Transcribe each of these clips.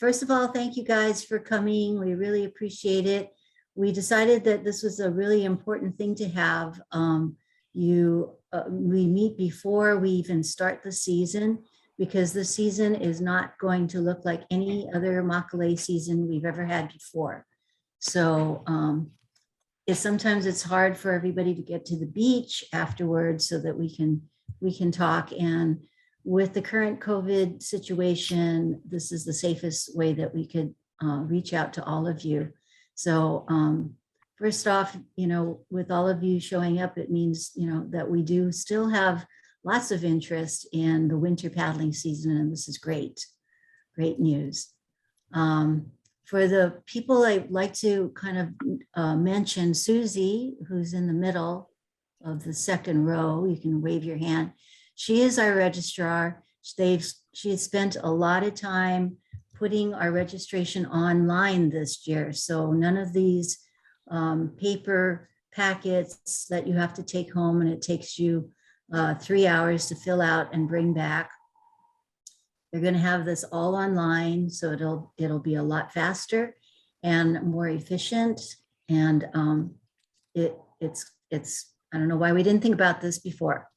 first of all, thank you guys for coming. We really appreciate it. We decided that this was a really important thing to have. We meet before we even start the season, because the season is not going to look like any other Makalei season we've ever had before. So sometimes it's hard for everybody to get to the beach afterwards so that we can talk. And with the current COVID situation, this is the safest way that we could reach out to all of you. So first off, with all of you showing up, it means, that we do still have lots of interest in the winter paddling season, and this is great news. For the people, I'd like to kind of mention Susie, who's in the middle of the second row. You can wave your hand. She is our registrar. She has spent a lot of time putting our registration online this year. So none of these paper packets that you have to take home and it takes you 3 hours to fill out and bring back. They're going to have this all online, so it'll be a lot faster and more efficient. And it's I don't know why we didn't think about this before.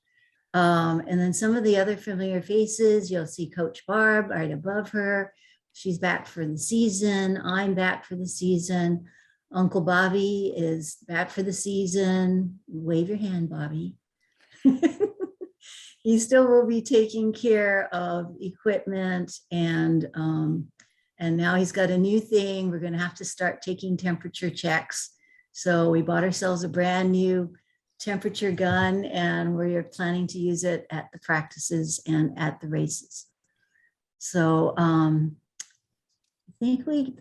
And then some of the other familiar faces, you'll see Coach Barb right above her. She's back for the season. I'm back for the season. Uncle Bobby is back for the season. Wave your hand, Bobby. He still will be taking care of equipment, and now he's got a new thing. We're going to have to start taking temperature checks. So we bought ourselves a brand new temperature gun, and we're planning to use it at the practices and at the races. So I think we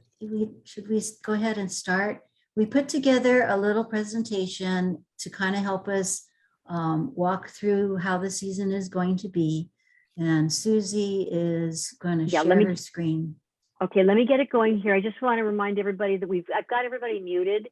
should go ahead and start. We put together a little presentation to kind of help us walk through how the season is going to be. And Susie is going to share her screen. Okay, let me get it going here. I just want to remind everybody that I've got everybody muted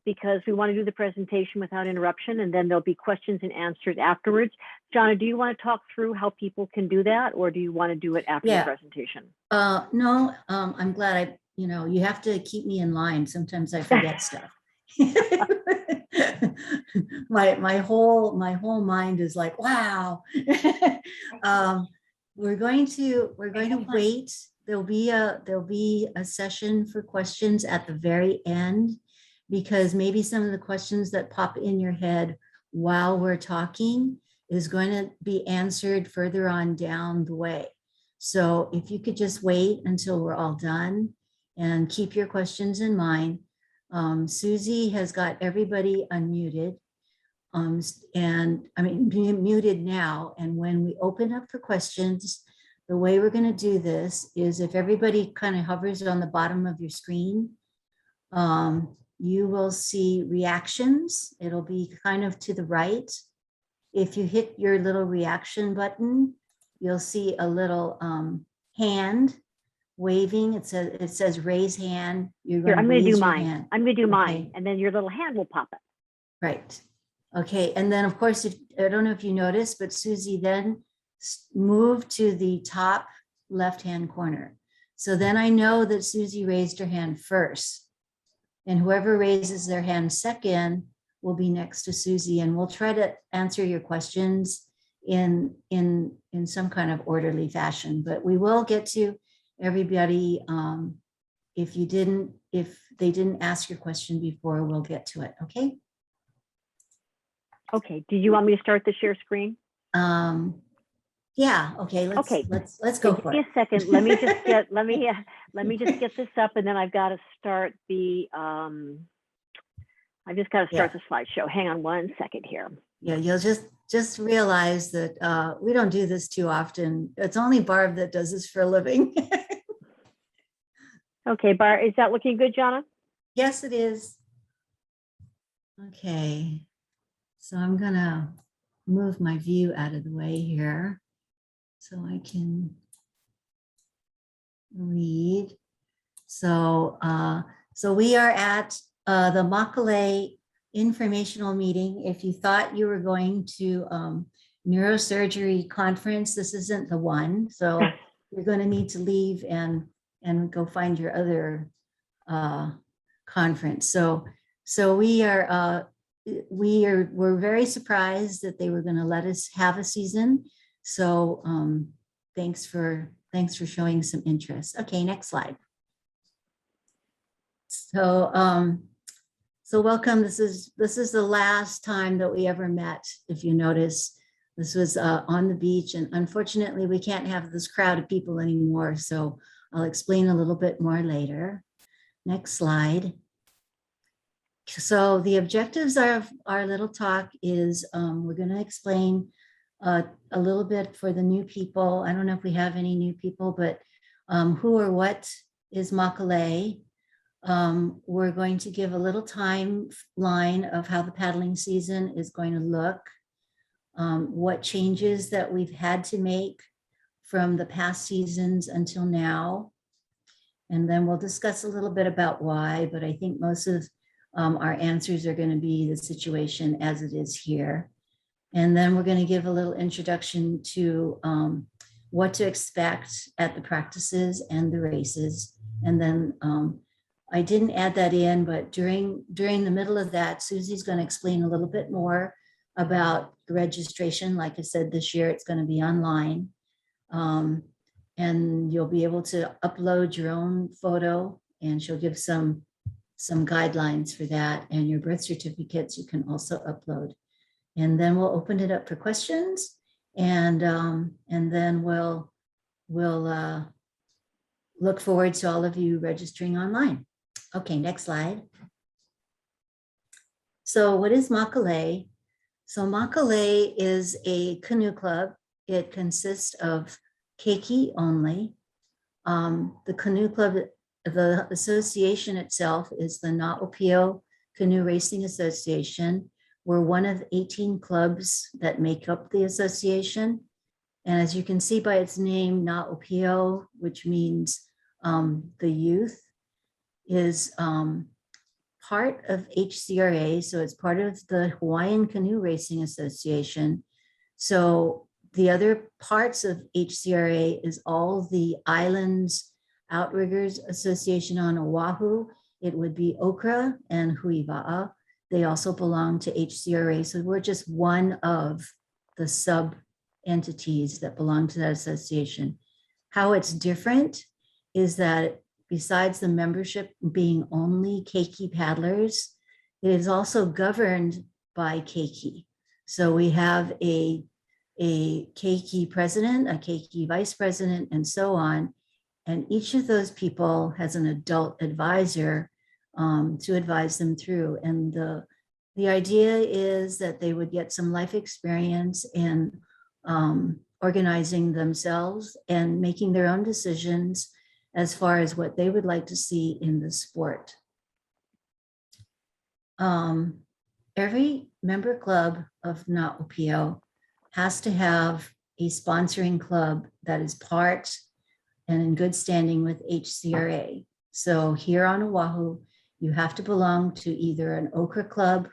because we want to do the presentation without interruption, and then there'll be questions and answers afterwards. Jonna, do you want to talk through how people can do that, or do you want to do it after the presentation? No, I'm glad you have to keep me in line. Sometimes I forget stuff. my whole mind is like, wow. We're going to wait. There'll be a session for questions at the very end, because maybe some of the questions that pop in your head while we're talking is going to be answered further on down the way. So if you could just wait until we're all done and keep your questions in mind. Susie has got everybody unmuted, and I mean muted now. And when we open up for questions, the way we're going to do this is if everybody kind of hovers on the bottom of your screen, you will see reactions. It'll be kind of to the right. If you hit your little reaction button, you'll see a little hand waving. It says raise hand. I'm going to do mine. I'm going to do mine, and then your little hand will pop up. Right. Okay. And then, of course, I don't know if you noticed, but Susie then moved to the top left-hand corner. So then I know that Susie raised her hand first, and whoever raises their hand second will be next to Susie, and we'll try to answer your questions in some kind of orderly fashion. But we will get to everybody. If they didn't ask your question before, we'll get to it. Okay. Okay. Do you want me to start the share screen? Yeah. Okay. Let's go for it. Give me a second. Let me just get let me just get this up, and then I've got to start the I've just got to start the slideshow. Hang on one second here. Yeah, you'll just realize that we don't do this too often. It's only Barb that does this for a living. Okay, Barb, is that looking good, Jonna? Yes, it is. Okay, so I'm gonna move my view out of the way here so I can read. So we are at the Makalei informational meeting. If you thought you were going to neurosurgery conference, this isn't the one. So you're going to need to leave and and go find your other conference. So we're very surprised that they were going to let us have a season. So thanks for showing some interest. Okay, next slide. So so welcome. This is the last time that we ever met. If you notice, this was on the beach, and unfortunately we can't have this crowd of people anymore. So I'll explain a little bit more later. Next slide. So the objectives of our little talk is we're going to explain a little bit for the new people. I don't know if we have any new people, but who or what is Makalei? We're going to give a little timeline of how the paddling season is going to look, what changes that we've had to make from the past seasons until now. And then we'll discuss a little bit about why, but I think most of our answers are going to be the situation as it is here. And then we're going to give a little introduction to what to expect at the practices and the races. And then I didn't add that in, but during the middle of that, Susie's going to explain a little bit more about registration. Like I said, this year it's going to be online. And you'll be able to upload your own photo, and she'll give some guidelines for that, and your birth certificates you can also upload. And then we'll open it up for questions, and then we'll look forward to all of you registering online. Okay, next slide. So what is Makalei? So Makalei is a canoe club. It consists of keiki only. The canoe club, the association itself is the Na'opio Canoe Racing Association. We're one of 18 clubs that make up the association. And as you can see by its name, Na'opio, which means the youth, is part of HCRA. So it's part of the Hawaiian Canoe Racing Association. So the other parts of HCRA is all the Islands Outriggers Association on Oahu. It would be Okra and Huiva'a. They also belong to HCRA. So we're just one of the sub entities that belong to that association. How it's different is that besides the membership being only keiki paddlers, it is also governed by keiki. So we have a keiki president, a keiki vice president, and so on. And each of those people has an adult advisor to advise them through. And the idea is that they would get some life experience in organizing themselves and making their own decisions as far as what they would like to see in the sport. Every member club of Na'opio has to have a sponsoring club that is part and in good standing with HCRA. So here on Oahu, you have to belong to either an Okra club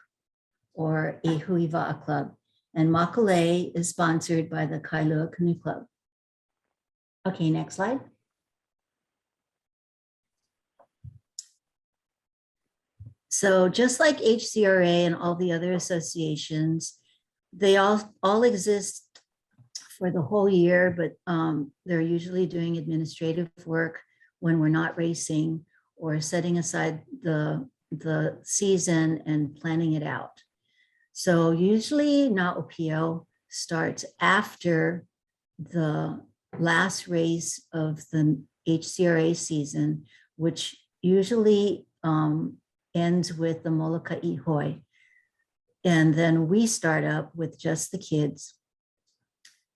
or a Huiva'a club. And Makalei is sponsored by the Kailua Canoe Club. Okay, next slide. So just like HCRA and all the other associations, they all exist for the whole year, but they're usually doing administrative work when we're not racing or setting aside the season and planning it out. So usually Na'opio starts after the last race of the HCRA season, which usually ends with the Moloka'i Hoi. And then we start up with just the kids.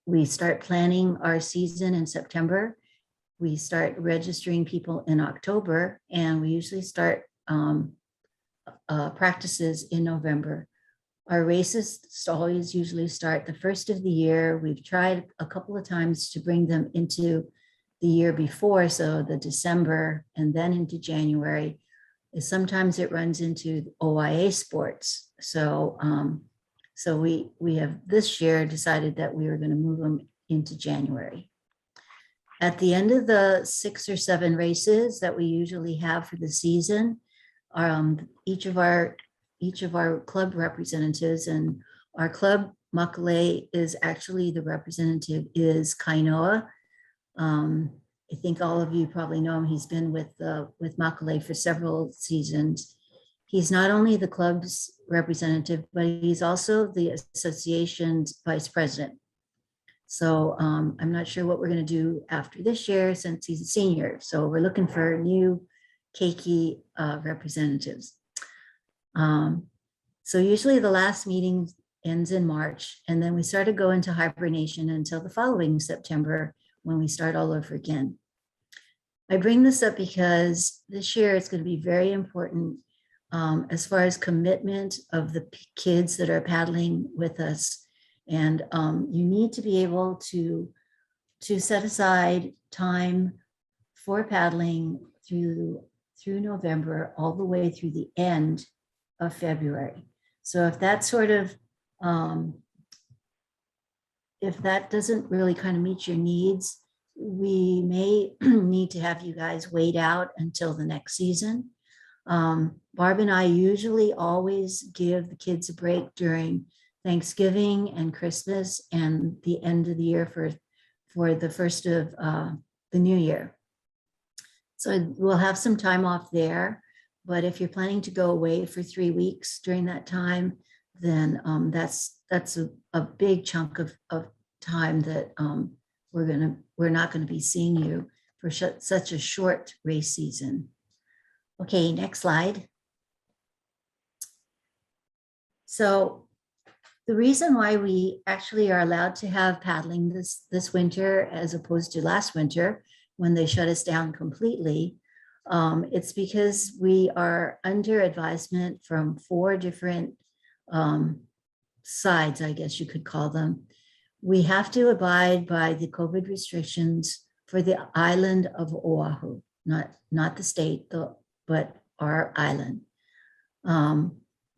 We start planning our season in September. We start registering people in October, and we usually start practices in November. Our races always usually start the first of the year. We've tried a couple of times to bring them into the year before, so the December and then into January. Sometimes it runs into OIA sports. So so we have this year decided that we were going to move them into January. At the end of the 6 or 7 races that we usually have for the season, each of our club representatives, and our club Makalei is actually the representative is Kainoa. I think all of you probably know him. He's been with Makalei for several seasons. He's not only the club's representative, but he's also the association's vice president. So I'm not sure what we're going to do after this year since he's a senior. So we're looking for new Keiki representatives. So usually the last meeting ends in March, and then we sort of go into hibernation until the following September when we start all over again. I bring this up because this year it's going to be very important as far as commitment of the kids that are paddling with us. And you need to be able to set aside time for paddling through November all the way through the end of February. So if that sort of if that doesn't really kind of meet your needs, we may need to have you guys wait out until the next season. Barb and I usually always give the kids a break during Thanksgiving and Christmas and the end of the year for the first of the new year. So we'll have some time off there, but if you're planning to go away for 3 weeks during that time, then that's a big chunk of time that we're not going to be seeing you for such a short race season. Okay, next slide. So the reason why we actually are allowed to have paddling this winter as opposed to last winter when they shut us down completely, it's because we are under advisement from 4 different sides, I guess you could call them. We have to abide by the COVID restrictions for the island of Oahu, not the state, but our island.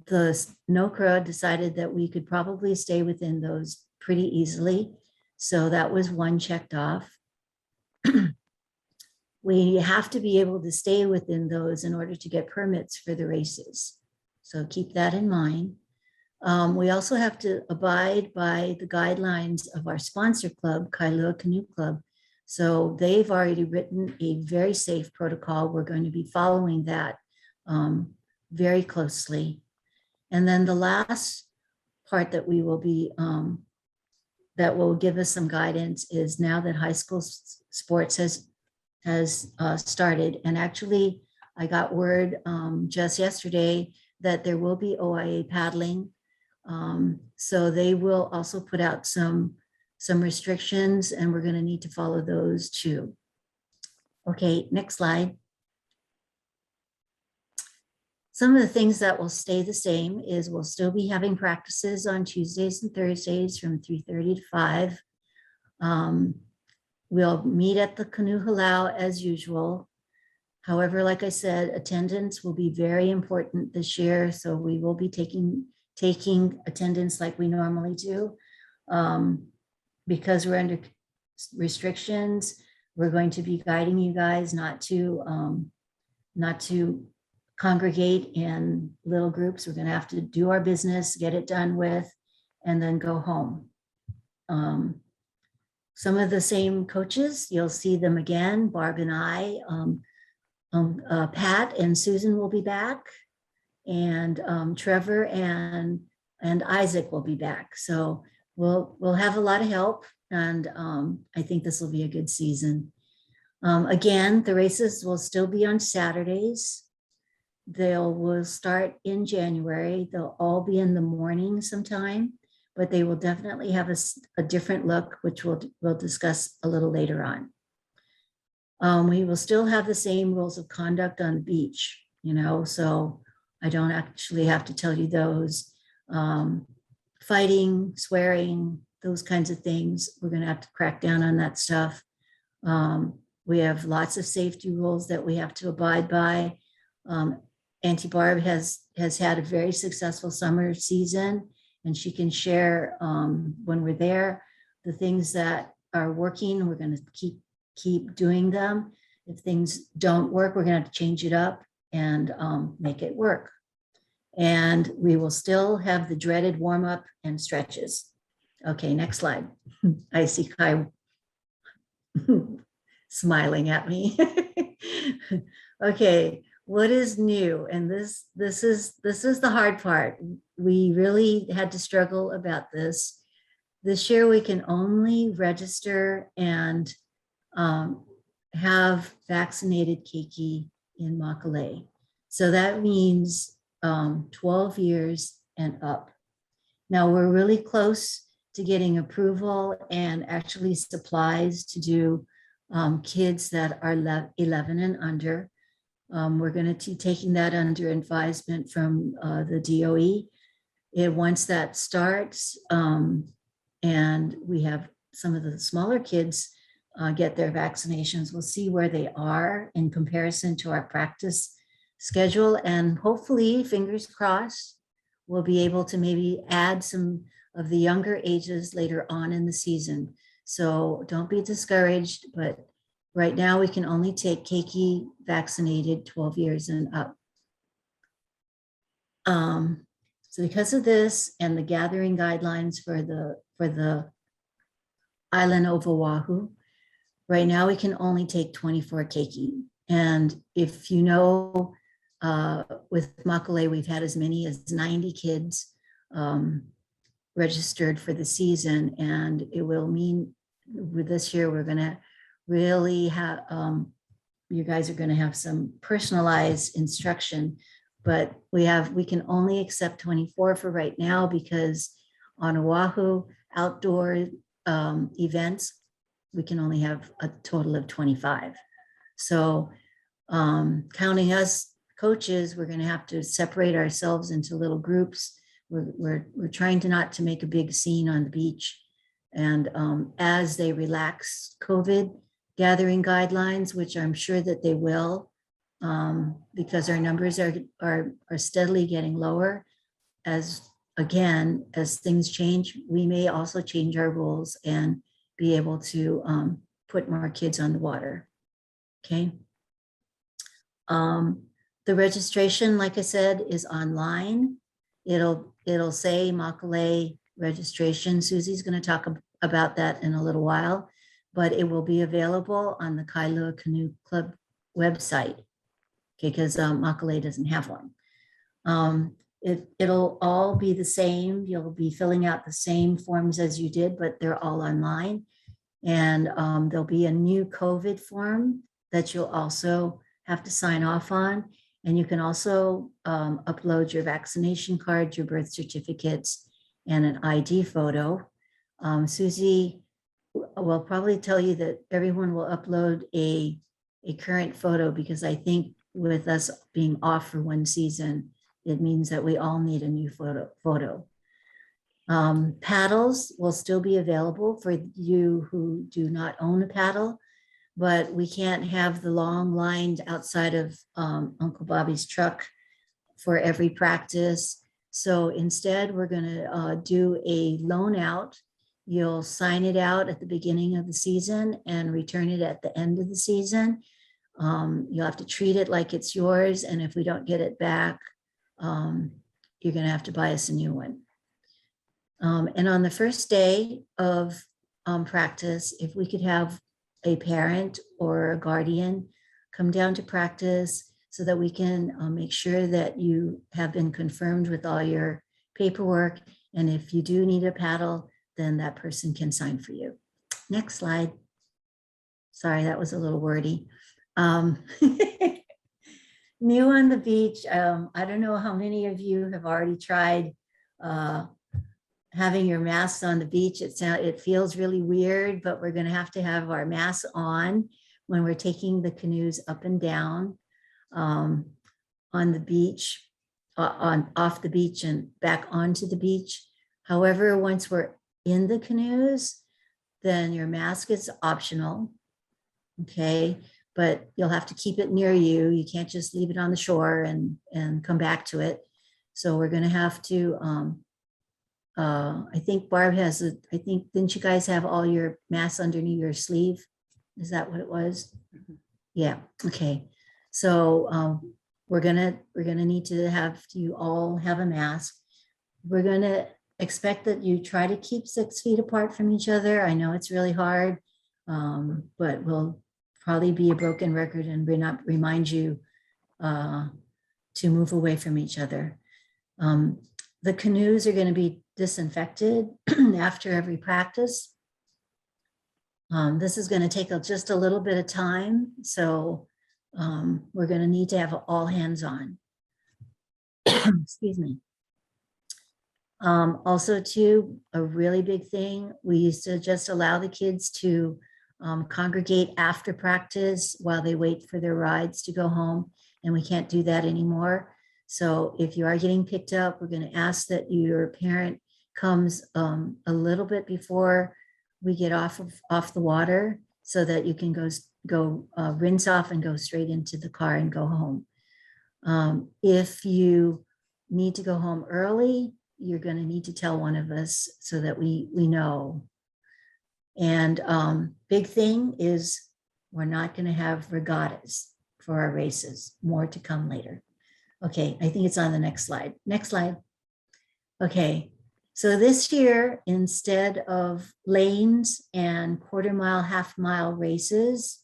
The NOCRA decided that we could probably stay within those pretty easily. So that was one checked off. We have to be able to stay within those in order to get permits for the races. So keep that in mind. We also have to abide by the guidelines of our sponsor club, Kailua Canoe Club. So they've already written a very safe protocol. We're going to be following that very closely. And then the last part that we will be, that will give us some guidance is now that high school sports has started. And actually, I got word just yesterday that there will be OIA paddling. So they will also put out some restrictions, and we're going to need to follow those too. Okay, next slide. Some of the things that will stay the same is we'll still be having practices on Tuesdays and Thursdays from 3:30 to 5. We'll meet at the Canoe Halau as usual. However, like I said, attendance will be very important this year. So we will be taking attendance like we normally do. Because we're under restrictions, we're going to be guiding you guys not to congregate in little groups. We're going to have to do our business, get it done with, and then go home. Some of the same coaches, you'll see them again. Barb and I, Pat and Susan will be back, and Trevor and Isaac will be back. So we'll have a lot of help, and I think this will be a good season. Again, the races will still be on Saturdays. Will start in January. They'll all be in the morning sometime, but they will definitely have a different look, which we'll discuss a little later on. We will still have the same rules of conduct on the beach, so I don't actually have to tell you those. Fighting, swearing, those kinds of things. We're going to have to crack down on that stuff. We have lots of safety rules that we have to abide by. Auntie Barb has had a very successful summer season, and she can share when we're there the things that are working. We're going to keep doing them. If things don't work, we're gonna have to change it up and make it work. And we will still have the dreaded warm up and stretches. Okay, next slide. I see Kai smiling at me. Okay, what is new? And this is the hard part. We really had to struggle about this. This year we can only register and have vaccinated keiki in Makalei. So that means 12 years and up. Now we're really close to getting approval and actually supplies to do kids that are 11 and under. We're going to be taking that under advisement from the DOE. Once that starts, and we have some of the smaller kids get their vaccinations, we'll see where they are in comparison to our practice schedule. And hopefully, fingers crossed, we'll be able to maybe add some of the younger ages later on in the season. So don't be discouraged, but right now we can only take keiki vaccinated 12 years and up. So because of this and the gathering guidelines for the island of Oahu, right now we can only take 24 keiki. And if you know, with Makalei, we've had as many as 90 kids registered for the season, and it will mean with this year we're going to really have you guys are going to have some personalized instruction, but we can only accept 24 for right now, because on Oahu outdoor events we can only have a total of 25. So counting us coaches, we're going to have to separate ourselves into little groups. We're trying to not to make a big scene on the beach. And as they relax COVID gathering guidelines, which I'm sure that they will, because our numbers are steadily getting lower. As things change, we may also change our rules and be able to put more kids on the water. Okay. The registration, like I said, is online. It'll say Makalei registration. Susie's going to talk about that in a little while, but it will be available on the Kailua Canoe Club website. Okay, because Makalei doesn't have one. It'll all be the same. You'll be filling out the same forms as you did, but they're all online. And there'll be a new COVID form that you'll also have to sign off on. And you can also upload your vaccination card, your birth certificates, and an ID photo. Susie will probably tell you that everyone will upload a current photo, because I think with us being off for one season, it means that we all need a new photo. Paddles will still be available for you who do not own a paddle, but we can't have the long lines outside of Uncle Bobby's truck for every practice. So instead, we're going to do a loan out. You'll sign it out at the beginning of the season and return it at the end of the season. You'll have to treat it like it's yours. And if we don't get it back, you're going to have to buy us a new one. And on the first day of practice, if we could have a parent or a guardian come down to practice so that we can make sure that you have been confirmed with all your paperwork. And if you do need a paddle, then that person can sign for you. Next slide. Sorry, that was a little wordy. New on the beach. I don't know how many of you have already tried having your masks on the beach. It feels really weird, but we're going to have our masks on when we're taking the canoes up and down on the beach, off the beach and back onto the beach. However, once we're in the canoes, then your mask is optional. Okay, but you'll have to keep it near you. You can't just leave it on the shore and come back to it. So we're going to have to, I think Barb has, didn't you guys have all your masks underneath your sleeve? Is that what it was? Mhm. Yeah, okay. So we're gonna need to have you all have a mask. We're gonna expect that you try to keep 6 feet apart from each other. I know it's really hard, but we'll probably be a broken record and remind you to move away from each other. The canoes are going to be disinfected after every practice. This is going to take just a little bit of time, so we're going to need to have all hands on. Excuse me. Also, too, a really big thing, we used to just allow the kids to congregate after practice while they wait for their rides to go home, and we can't do that anymore. So if you are getting picked up, we're going to ask that your parent comes a little bit before we get off the water, so that you can go rinse off and go straight into the car and go home. If you need to go home early, you're going to need to tell one of us so that we know. And big thing is, we're not going to have regattas for our races. More to come later. Okay, I think it's on the next slide. Next slide. Okay, so this year, instead of lanes and quarter-mile, half-mile races,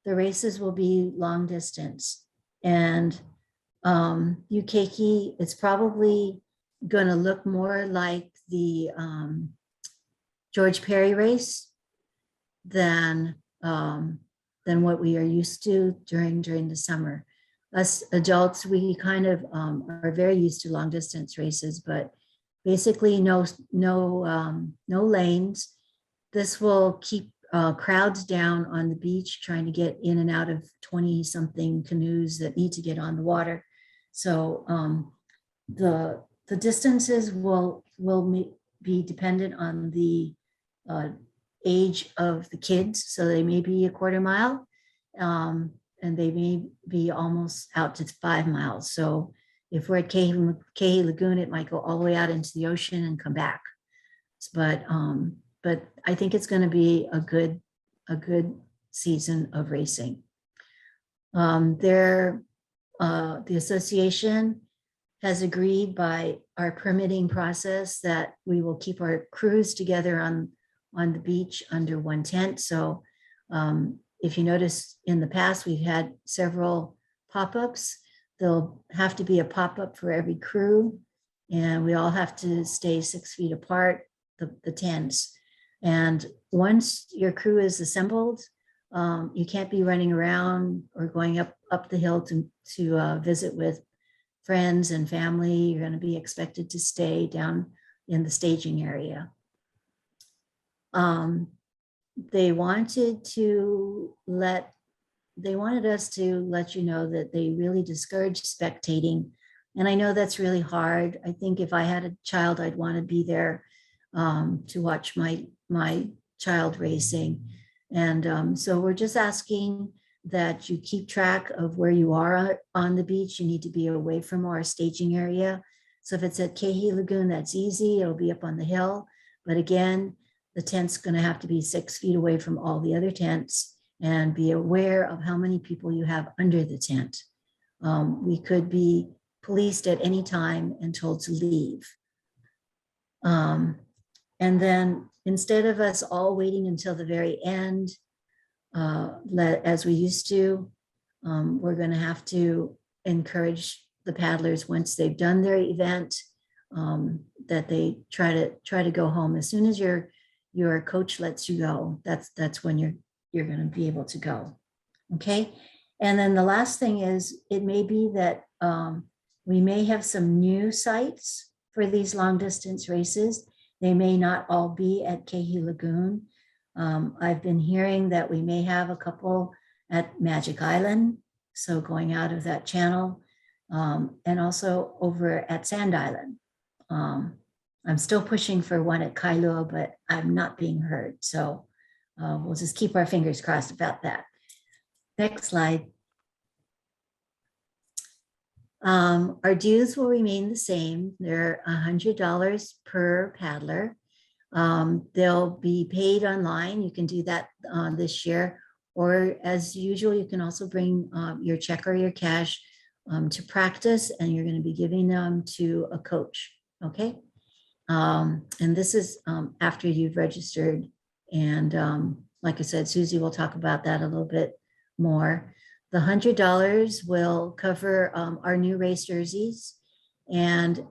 the races will be long distance. And Ukeki, it's probably going to look more like the George Perry race than what we are used to during the summer. Us adults, we kind of are very used to long distance races, but basically no lanes. This will keep crowds down on the beach trying to get in and out of 20 something canoes that need to get on the water. So the distances will be dependent on the age of the kids. So they may be a quarter mile, and they may be almost out to 5 miles. So if we're at Kehi Lagoon, it might go all the way out into the ocean and come back. But I think it's going to be a good season of racing. The association has agreed by our permitting process that we will keep our crews together on the beach under one tent. So if you notice, in the past, we've had several pop-ups. There'll have to be a pop-up for every crew, and we all have to stay 6 feet apart, the tents. And once your crew is assembled, you can't be running around or going up the hill to visit with friends and family. You're going to be expected to stay down in the staging area. They wanted us to let you know that they really discourage spectating. And I know that's really hard. I think if I had a child, I'd want to be there to watch my child racing. And so we're just asking that you keep track of where you are on the beach. You need to be away from our staging area. So if it's at Kehi Lagoon, that's easy. It'll be up on the hill. But again, the tent's going to have to be 6 feet away from all the other tents, and be aware of how many people you have under the tent. We could be policed at any time and told to leave. And then instead of us all waiting until the very end, as we used to, we're going to have to encourage the paddlers, once they've done their event, that they try to go home as soon as your coach lets you go. That's when you're going to be able to go. Okay. And then the last thing is, it may be that we may have some new sites for these long distance races. They may not all be at Kehi Lagoon. I've been hearing that we may have a couple at Magic Island, so going out of that channel, and also over at Sand Island. I'm still pushing for one at Kailua, but I'm not being heard. So we'll just keep our fingers crossed about that. Next slide. Our dues will remain the same. They're $100 per paddler. They'll be paid online. You can do that this year, or as usual, you can also bring your check or your cash to practice, and you're going to be giving them to a coach. Okay. And this is after you've registered. And like I said, Susie will talk about that a little bit more. The $100 will cover our new race jerseys. And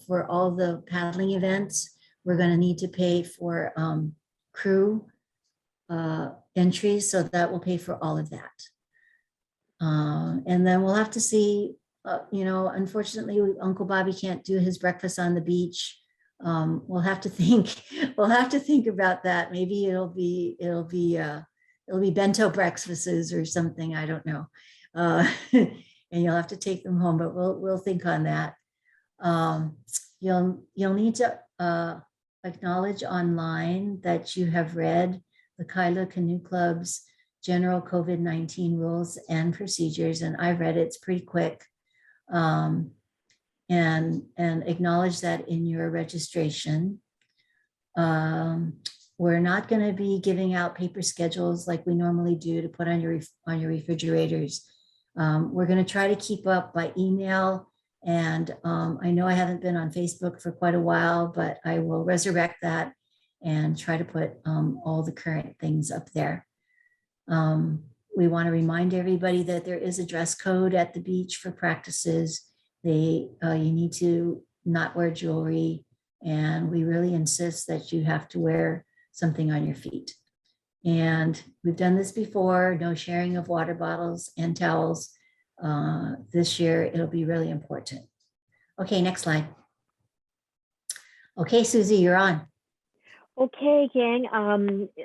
for all the paddling events, we're going to need to pay for crew entries. So that will pay for all of that. And then we'll have to see, unfortunately, Uncle Bobby can't do his breakfast on the beach. We'll have to think about that. Maybe it'll be bento breakfasts or something. I don't know. And you'll have to take them home, but we'll think on that. You'll need to acknowledge online that you have read the Kailua Canoe Club's general COVID-19 rules and procedures, and I read it. It's pretty quick. And acknowledge that in your registration. We're not going to be giving out paper schedules like we normally do to put on your refrigerators. We're going to try to keep up by email. And I know I haven't been on Facebook for quite a while, but I will resurrect that and try to put all the current things up there. We want to remind everybody that there is a dress code at the beach for practices. You need to not wear jewelry, and we really insist that you have to wear something on your feet. And we've done this before, no sharing of water bottles and towels. This year, it'll be really important. Okay, next slide. Okay, Susie, you're on. Okay, gang.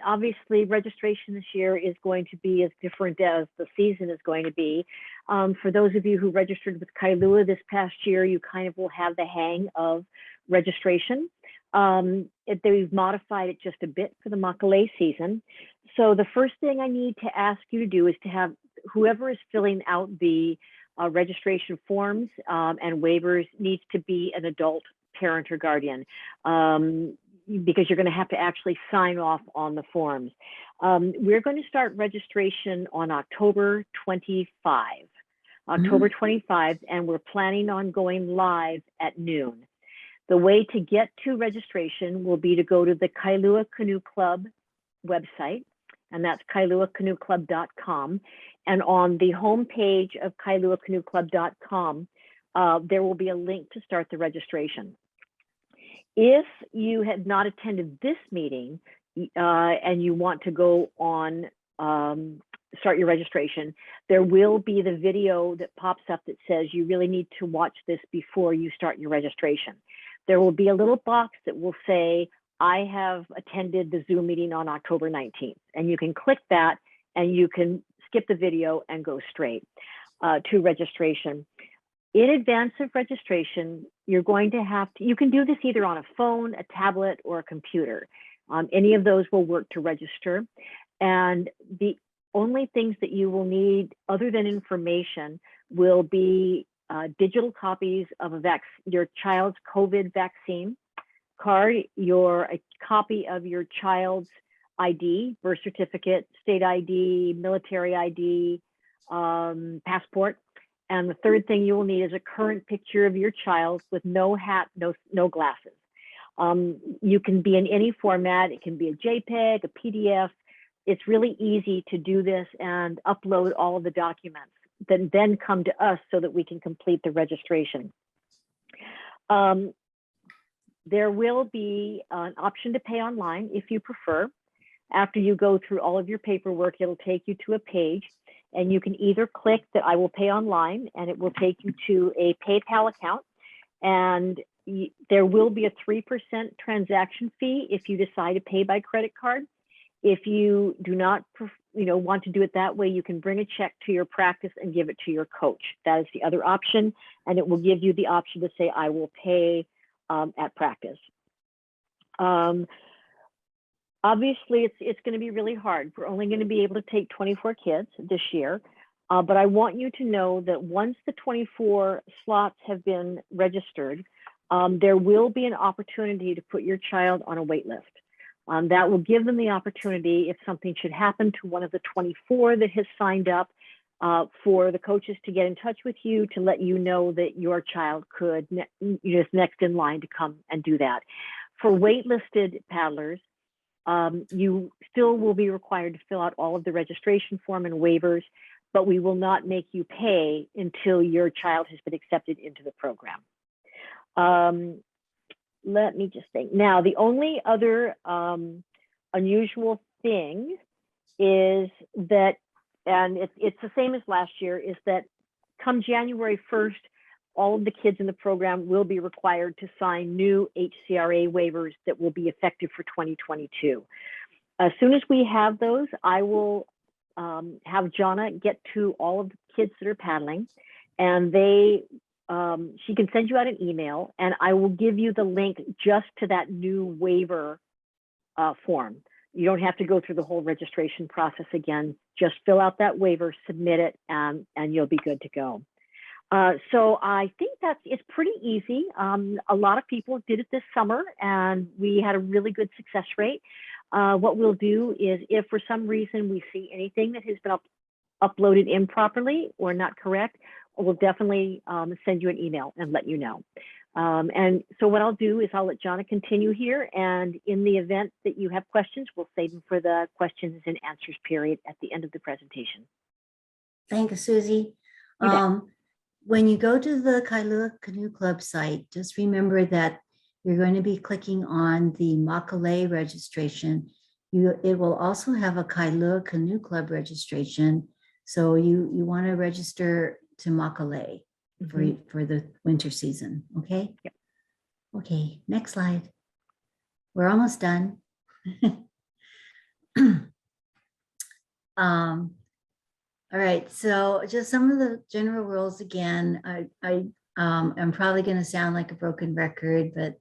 Obviously, registration this year is going to be as different as the season is going to be. For those of you who registered with Kailua this past year, you kind of will have the hang of registration. They've modified it just a bit for the Makalei season. So the first thing I need to ask you to do is to have whoever is filling out the registration forms and waivers needs to be an adult parent or guardian. Because you're going to have to actually sign off on the forms. We're going to start registration on October 25, and we're planning on going live at noon. The way to get to registration will be to go to the Kailua Canoe Club website, and that's kailuacanoeclub.com. And on the homepage of kailuacanoeclub.com, there will be a link to start the registration. If you have not attended this meeting and you want to go on, start your registration, there will be the video that pops up that says you really need to watch this before you start your registration. There will be a little box that will say, I have attended the Zoom meeting on October 19th. And you can click that and you can skip the video and go straight to registration. In advance of registration, you're going to have to, you can do this either on a phone, a tablet, or a computer. Any of those will work to register. And the only things that you will need other than information will be digital copies of your child's COVID vaccine card, a copy of your child's ID, birth certificate, state ID, military ID, passport. And the third thing you will need is a current picture of your child with no hat, no glasses. You can be in any format. It can be a JPEG, a PDF. It's really easy to do this and upload all of the documents that then come to us so that we can complete the registration. There will be an option to pay online if you prefer. After you go through all of your paperwork, it'll take you to a page. And you can either click that I will pay online, and it will take you to a PayPal account. And there will be a 3% transaction fee if you decide to pay by credit card. If you do not want to do it that way, you can bring a check to your practice and give it to your coach. That is the other option. And it will give you the option to say, I will pay at practice. Obviously, it's going to be really hard. We're only going to be able to take 24 kids this year. But I want you to know that once the 24 slots have been registered, there will be an opportunity to put your child on a wait list. That will give them the opportunity, if something should happen to one of the 24 that has signed up, for the coaches to get in touch with you to let you know that your child could is next in line to come and do that. For waitlisted paddlers, you still will be required to fill out all of the registration form and waivers, but we will not make you pay until your child has been accepted into the program. Let me just think. Now, the only other unusual thing is that, and it's the same as last year, is that come January 1st, all of the kids in the program will be required to sign new HCRA waivers that will be effective for 2022. As soon as we have those, I will have Jonna get to all of the kids that are paddling, and she can send you out an email, and I will give you the link just to that new waiver form. You don't have to go through the whole registration process again. Just fill out that waiver, submit it, and you'll be good to go. So I think it's pretty easy. A lot of people did it this summer, and we had a really good success rate. What we'll do is, if for some reason we see anything that has been uploaded improperly or not correct, we'll definitely send you an email and let you know. And so what I'll do is I'll let Jonna continue here, and in the event that you have questions, we'll save them for the questions and answers period at the end of the presentation. Thank you, Susie. When you go to the Kailua Canoe Club site, just remember that you're going to be clicking on the Makalei registration. It will also have a Kailua Canoe Club registration. So you want to register to Makalei for the winter season, okay? Yep. Okay, next slide. We're almost done. All right, so just some of the general rules again. I'm probably going to sound like a broken record, but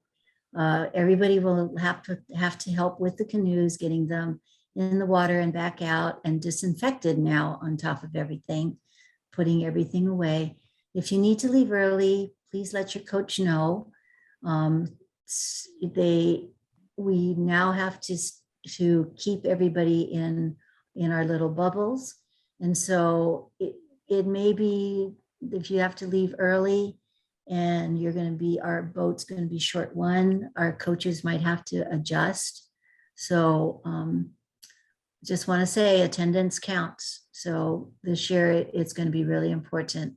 everybody will have to help with the canoes, getting them in the water and back out, and disinfected now on top of everything, putting everything away. If you need to leave early, please let your coach know. We now have to keep everybody in our little bubbles. And so it may be, if you have to leave early and our boat's going to be short one, our coaches might have to adjust. So just want to say attendance counts. So this year it's going to be really important.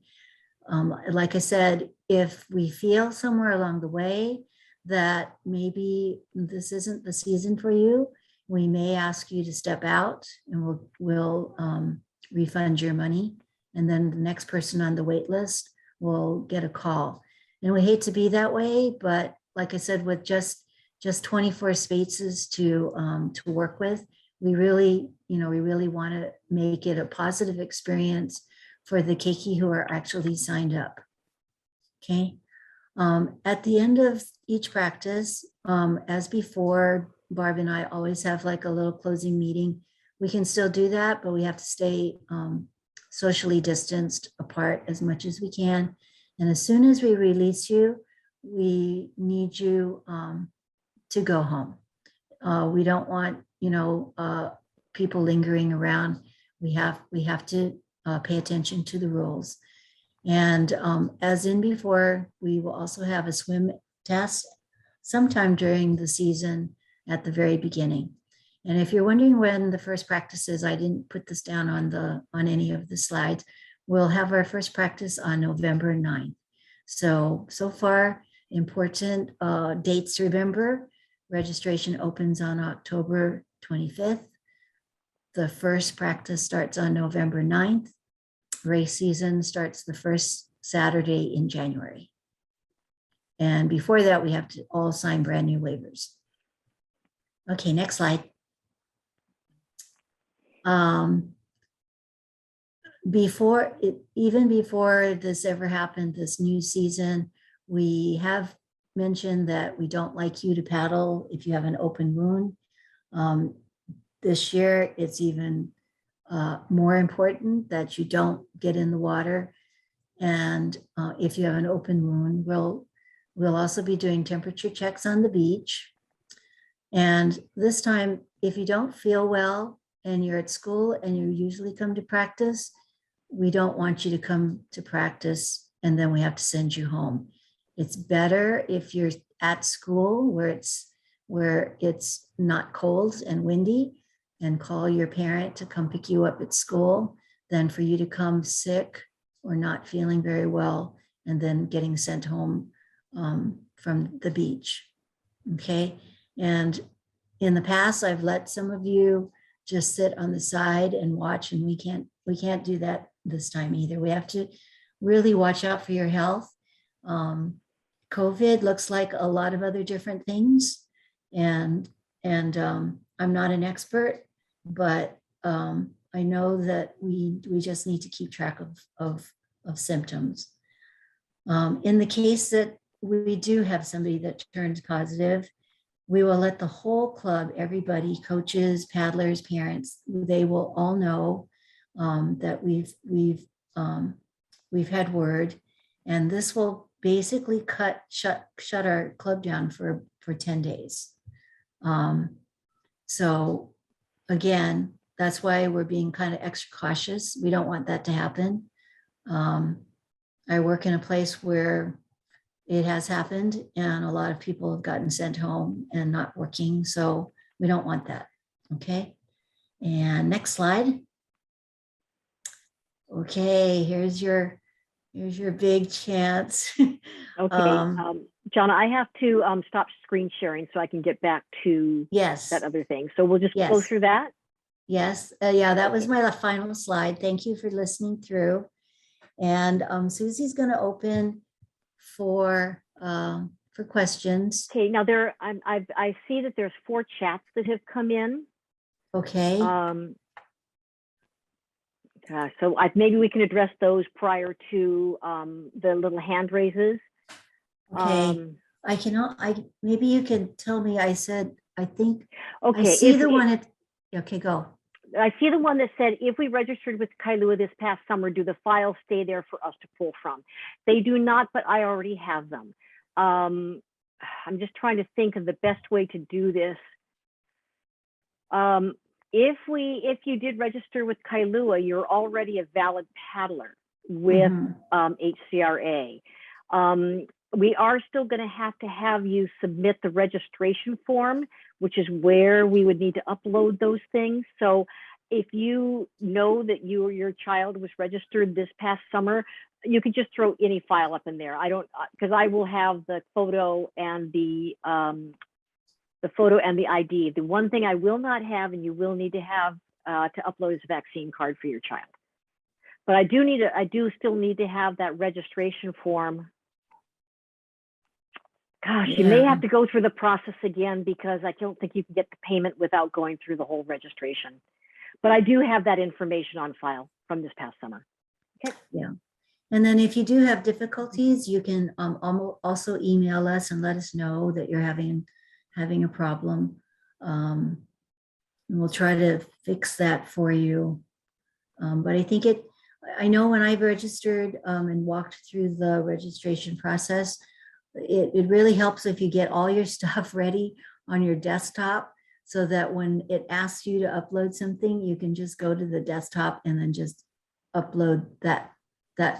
Like I said, if we feel somewhere along the way that maybe this isn't the season for you, we may ask you to step out, and we'll refund your money. And then the next person on the wait list will get a call. And we hate to be that way, but like I said, with just 24 spaces to work with, we really want to make it a positive experience for the keiki who are actually signed up. Okay. At the end of each practice, as before, Barb and I always have like a little closing meeting. We can still do that, but we have to stay socially distanced apart as much as we can. And as soon as we release you, we need you to go home. We don't want people lingering around. We have to pay attention to the rules. And as in before, we will also have a swim test sometime during the season at the very beginning. And if you're wondering when the first practice is, I didn't put this down on any of the slides. We'll have our first practice on November 9th. So far, important dates to remember. Registration opens on October 25th. The first practice starts on November 9th. Race season starts the first Saturday in January. And before that, we have to all sign brand new waivers. Okay, next slide. Even before this ever happened, this new season, we have mentioned that we don't like you to paddle if you have an open wound. This year, it's even more important that you don't get in the water. And if you have an open wound, we'll also be doing temperature checks on the beach. And this time, if you don't feel well and you're at school and you usually come to practice, we don't want you to come to practice and then we have to send you home. It's better if you're at school where it's not cold and windy, and call your parent to come pick you up at school than for you to come sick or not feeling very well and then getting sent home from the beach. Okay. And in the past, I've let some of you just sit on the side and watch, and we can't do that this time either. We have to really watch out for your health. COVID looks like a lot of other different things, and I'm not an expert, but I know that we just need to keep track of symptoms. In the case that we do have somebody that turns positive, we will let the whole club, everybody, coaches, paddlers, parents, they will all know that we've had word, and this will basically shut our club down for 10 days. So again, that's why we're being kind of extra cautious. We don't want that to happen. I work in a place where it has happened and a lot of people have gotten sent home and not working. So we don't want that. Okay. And next slide. Okay, here's your big chance. Okay, Jonna, I have to stop screen sharing so I can get back to Yes. that other thing. So we'll just go Yes. through that. Yes. Yeah, that was my final slide. Thank you for listening through. And Susie's going to open for questions. Okay, now I see that there's 4 chats that have come in. Okay. So maybe we can address those prior to the little hand raises. Okay. Maybe you can tell me. I think. Okay. I see the one. Okay, go. I see the one that said, if we registered with Kailua this past summer, do the files stay there for us to pull from? They do not, but I already have them. I'm just trying to think of the best way to do this. If you did register with Kailua, you're already a valid paddler with HCRA. We are still going to have you submit the registration form, which is where we would need to upload those things. So if you know that your child was registered this past summer, you could just throw any file up in there. Because I will have the photo and the photo and the ID. The one thing I will not have, and you will need to have to upload, is a vaccine card for your child. But I do still need to have that registration form. Gosh, you may have to go through the process again, because I don't think you can get the payment without going through the whole registration. But I do have that information on file from this past summer. Okay. Yeah. And then if you do have difficulties, you can also email us and let us know that you're having a problem. And we'll try to fix that for you. But I know when I've registered and walked through the registration process, it really helps if you get all your stuff ready on your desktop, so that when it asks you to upload something, you can just go to the desktop and then just upload that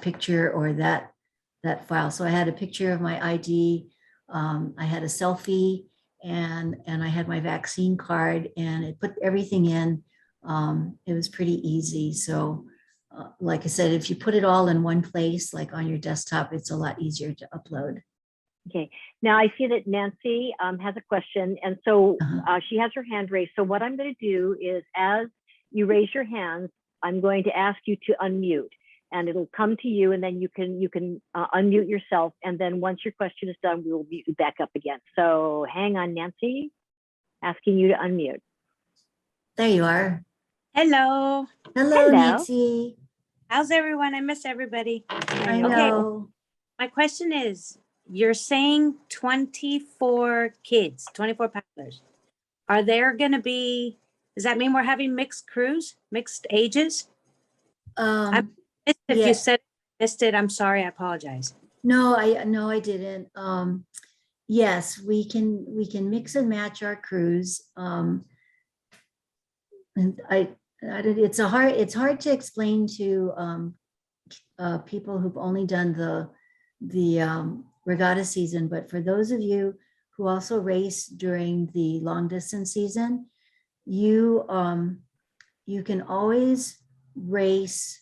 picture or that file. So I had a picture of my ID, I had a selfie, and I had my vaccine card, and it put everything in. It was pretty easy. So like I said, if you put it all in one place, like on your desktop, it's a lot easier to upload. Okay, now I see that Nancy has a question, and so she has her hand raised. So what I'm going to do is, as you raise your hands, I'm going to ask you to unmute, and it'll come to you, and then you can unmute yourself, and then once your question is done, we will mute you back up again. So hang on, Nancy, asking you to unmute. There you are. Hello. Hello, Nancy. How's everyone? I miss everybody. I know. Okay. My question is, you're saying 24 kids, 24 paddlers. Are there going to be, does that mean we're having mixed crews, mixed ages? If you said missed it, I'm sorry, I apologize. No, I didn't. yes, we can mix and match our crews. And it's hard to explain to people who've only done the regatta season, but for those of you who also race during the long distance season, you you can always race.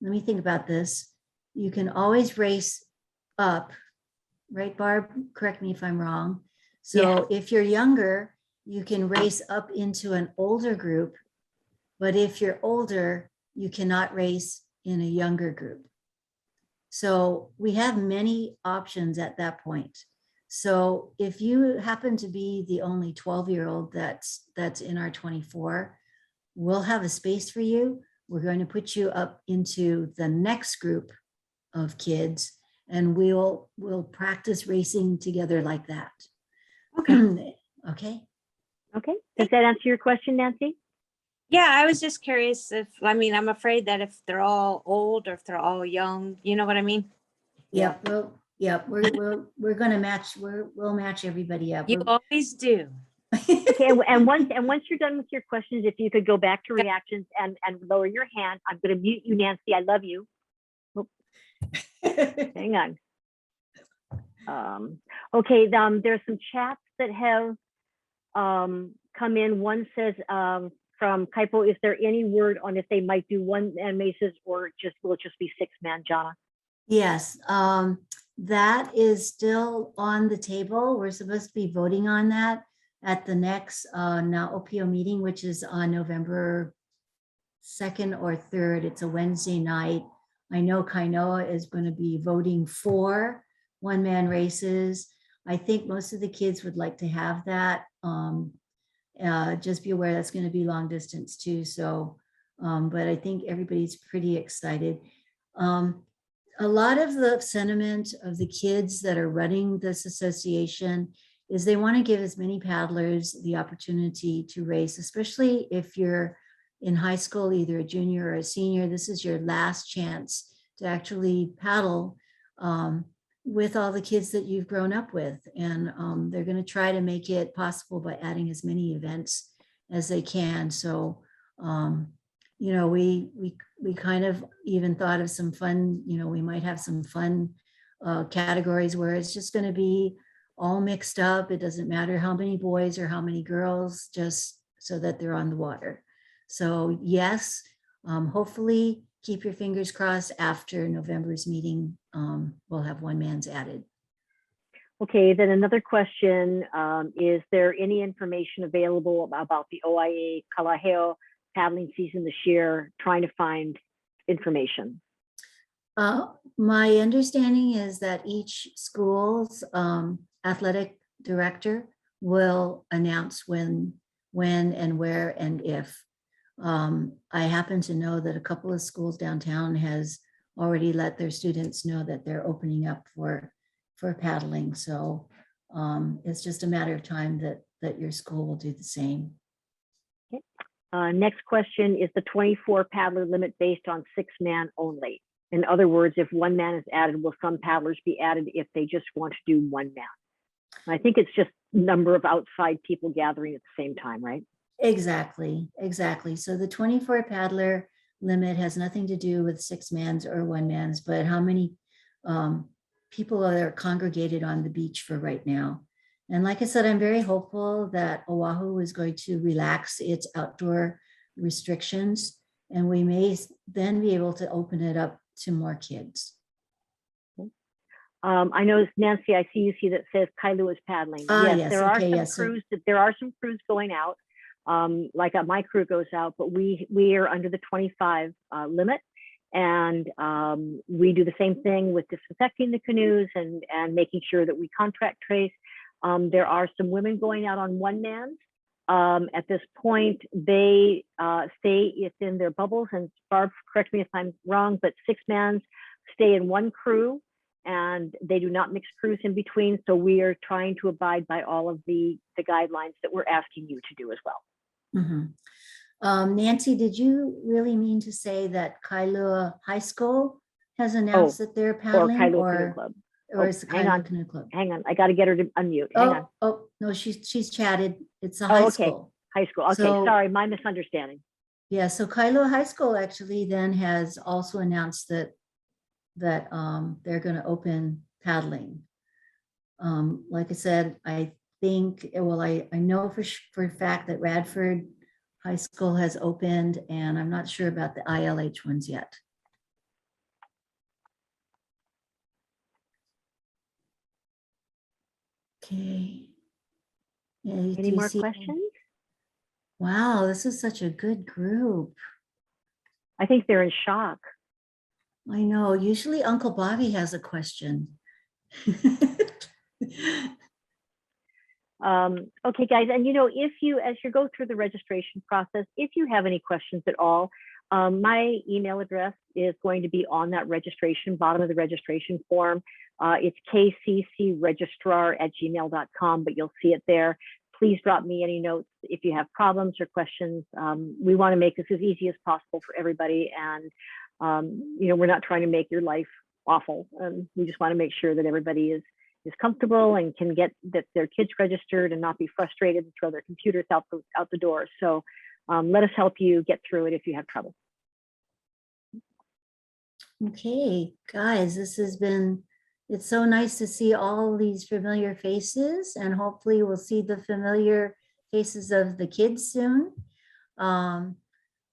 Let me think about this. You can always race up, right, Barb? Correct me if I'm wrong. So if you're younger, you can race up into an older group, but if you're older, you cannot race in a younger group. So we have many options at that point. So if you happen to be the only 12-year-old that's in our 24, we'll have a space for you. We're going to put you up into the next group of kids, and we'll practice racing together like that. Okay. Okay. Okay, does that answer your question, Nancy? Yeah, I was just curious if, I mean, I'm afraid that if they're all old or if they're all young, you know what I mean? Yep. We're gonna match. We'll match everybody up. You always do. Okay, and once you're done with your questions, if you could go back to reactions and lower your hand. I'm going to mute you, Nancy. I love you. Oh, hang on. Okay, there's some chats that have come in. One says from Kaipo, is there any word on if they might do one-man races or will it just be six-man, Jana? Yes, that is still on the table. We're supposed to be voting on that at the next now OPO meeting, which is on November 2nd or 3rd. It's a Wednesday night. I know Kainoa is going to be voting for one-man races. I think most of the kids would like to have that. Just be aware that's going to be long distance too. So, but I think everybody's pretty excited. A lot of the sentiment of the kids that are running this association is they want to give as many paddlers the opportunity to race, especially if you're in high school, either a junior or a senior. This is your last chance to actually paddle with all the kids that you've grown up with. And they're going to try to make it possible by adding as many events as they can. So, you know, we kind of even thought of some fun, you know, we might have some fun categories where it's just going to be all mixed up. It doesn't matter how many boys or how many girls, just so that they're on the water. So yes, hopefully keep your fingers crossed after November's meeting, we'll have one man's added. Okay, then another question, is there any information available about the OIA Kalaheo paddling season this year? Trying to find information. My understanding is that each school's athletic director will announce when and where and if. I happen to know that a couple of schools downtown has already let their students know that they're opening up for paddling. So it's just a matter of time that your school will do the same. Okay. Next question, is the 24 paddler limit based on 6-man only? In other words, if one man is added, will some paddlers be added if they just want to do one man? I think it's just number of outside people gathering at the same time, right? Exactly. So the 24 paddler limit has nothing to do with 6-mans or 1-mans, but how many people are congregated on the beach for right now. And like I said, I'm very hopeful that Oahu is going to relax its outdoor restrictions, and we may then be able to open it up to more kids. I know, Nancy, I see that says Kailua is paddling. Yes, there are some crews. There are some crews going out. Like my crew goes out, but we are under the 25 limit, and we do the same thing with disinfecting the canoes and making sure that we contract trace. There are some women going out on one man. At this point, they stay within their bubbles, and Barb, correct me if I'm wrong, but 6-mans stay in one crew and they do not mix crews in between. So we are trying to abide by all of the guidelines that we're asking you to do as well. Mm-hmm. Nancy, did you really mean to say that Kailua High School has announced that they're paddling, or Kailua Canoe Club? Or is the hang Kylo on. Canoe Club? Hang on. I got to get her to unmute. Hang on. Oh, no, she's chatted. It's a Oh, high okay. school. High school. Okay. So- Sorry. My misunderstanding. Yeah, so Kylo High School actually then has also announced that they're going to open paddling. Like I said, I think, well, I know for a fact that Radford High School has opened, and I'm not sure about the ILH ones yet. Okay. Yeah, Any do you more see- questions? Wow, this is such a good group. I think they're in shock. I know. Usually Uncle Bobby has a question. Okay, guys, and if you, as you go through the registration process, if you have any questions at all, my email address is going to be on that registration, bottom of the registration form. It's kccregistrar@gmail.com, but you'll see it there. Please drop me any notes if you have problems or questions. We want to make this as easy as possible for everybody, and we're not trying to make your life awful. We just want to make sure that everybody is comfortable and can get their kids registered and not be frustrated and throw their computers out the door. So let us help you get through it if you have trouble. Okay, guys, it's so nice to see all these familiar faces, and hopefully we'll see the familiar faces of the kids soon.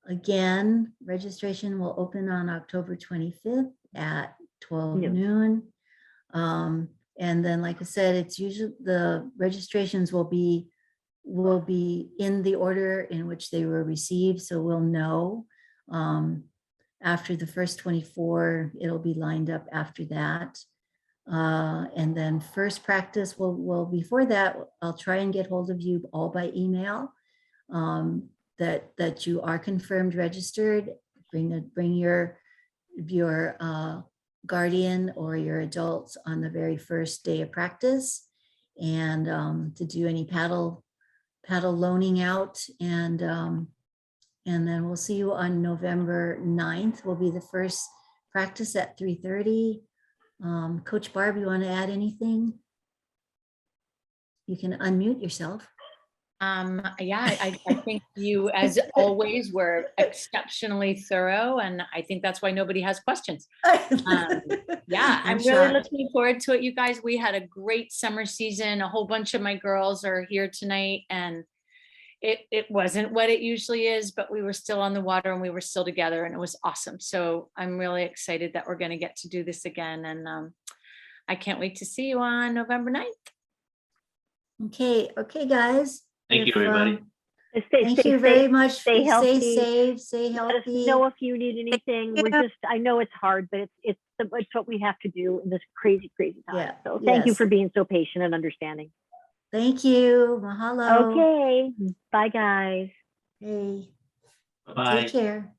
Again, registration will open on October 25th at 12 noon. And then, like I said, it's usually the registrations will be in the order in which they were received. So we'll know after the first 24, it'll be lined up after that. And then first practice will before that, I'll try and get hold of you all by email that you are confirmed registered. Bring your guardian or your adults on the very first day of practice, and to do any paddle loaning out, and then we'll see you on November 9th will be the first practice at 3:30. Coach Barb, you want to add anything? You can unmute yourself. Yeah, I think you, as always, were exceptionally thorough, and I think that's why nobody has questions. Yeah, I'm really looking forward to it, you guys. We had a great summer season. A whole bunch of my girls are here tonight, and it wasn't what it usually is, but we were still on the water and we were still together, and it was awesome. So I'm really excited that we're going to get to do this again, and I can't wait to see you on November 9th. Okay, guys. Thank you, everybody. Thank you very much. Stay healthy. Stay safe. Stay Let us healthy. know if you need anything. I know it's hard, but it's what we have to do in this crazy time. Yeah, So thank you yes. for being so patient and understanding. Thank you. Mahalo. Okay. Bye, guys. Hey. Bye. Take care.